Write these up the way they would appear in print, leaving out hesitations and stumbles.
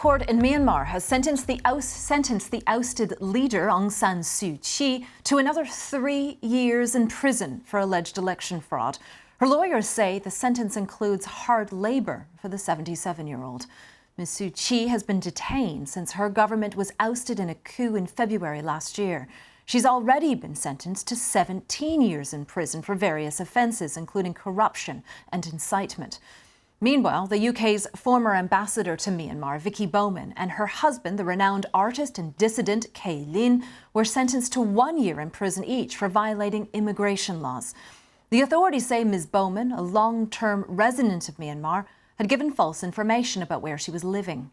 court in Myanmar has sentenced the ousted leader Aung San Suu Kyi to another 3 years in prison for alleged election fraud. Her lawyers say the sentence includes hard labour for the 77-year-old. Ms. Suu Kyi has been detained since her government was ousted in a coup in February last year. She's already been sentenced to 17 years in prison for various offences, including corruption and incitement. Meanwhile, the UK's former ambassador to Myanmar, Vicky Bowman, and her husband, the renowned artist and dissident Kay Lin, were sentenced to 1 year in prison each for violating immigration laws. The authorities say Ms. Bowman, a long-term resident of Myanmar, had given false information about where she was living.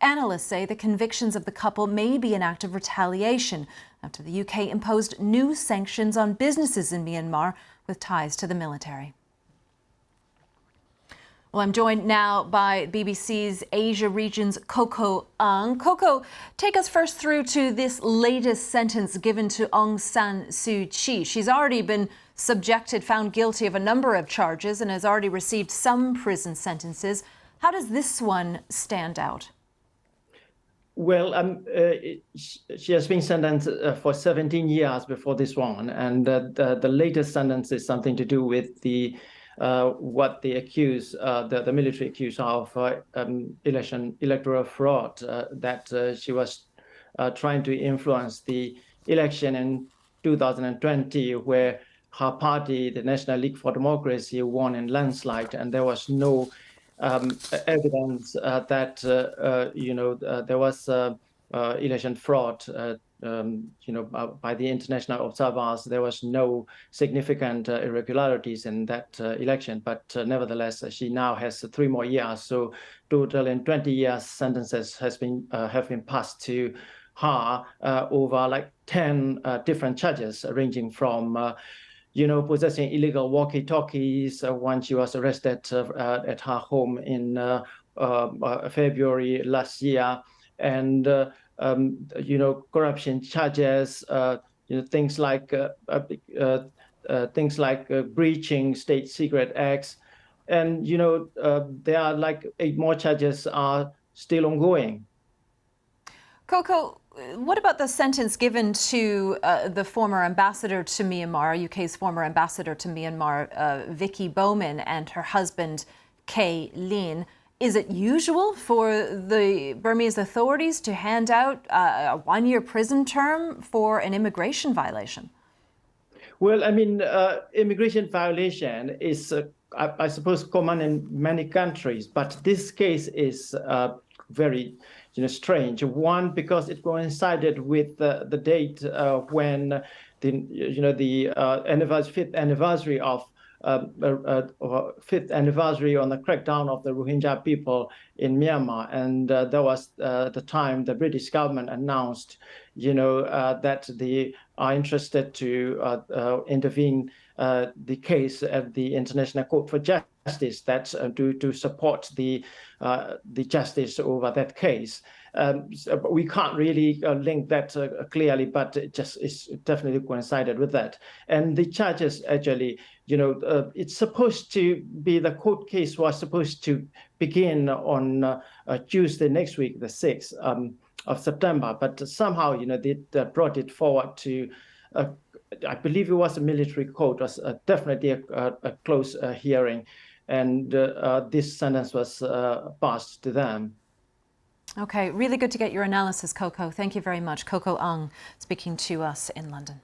Analysts say the convictions of the couple may be an act of retaliation after the UK imposed new sanctions on businesses in Myanmar with ties to the military. Well, I'm joined now by BBC's Asia region's Coco Aung. Coco, take us first through to this latest sentence given to Aung San Suu Kyi. She's already been found guilty of a number of charges and has already received some prison sentences. How does this one stand out? Well, she has been sentenced for 17 years before this one, and the latest sentence is something to do with what they accuse, the military accuse of electoral fraud, that she was trying to influence the election in 2020, where her party, the National League for Democracy, won in landslide, and there was no evidence that there was election fraud. By the international observers, there was no significant irregularities in that election. But nevertheless, she now has 3 more years. So total in 20 years sentences have been passed to her over like 10 different charges, ranging from possessing illegal walkie-talkies when she was arrested at her home in February last year, and corruption charges, things like breaching state secret acts, and there are like 8 more charges are still ongoing. Coco, what about the sentence given to the former ambassador to Myanmar, UK's former ambassador to Myanmar, Vicky Bowman, and her husband, Kay Lin? Is it usual for the Burmese authorities to hand out a 1-year prison term for an immigration violation? Well, I mean, immigration violation is, I suppose, common in many countries, but this case is very strange. One, because it coincided with the date when the 5th anniversary of 5th anniversary on the crackdown of the Rohingya people in Myanmar, and that was the time the British government announced, that they are interested to intervene the case at the International Court for Justice, that to support the justice over that case. So we can't really link that clearly, but it just is definitely coincided with that. And the charges actually, it's supposed to be, the court case was supposed to begin on Tuesday next week, the 6th of September, but somehow, they brought it forward to, I believe it was a military court, was definitely a close hearing, and this sentence was passed to them. Okay, really good to get your analysis, Coco. Thank you very much. Coco Aung speaking to us in London.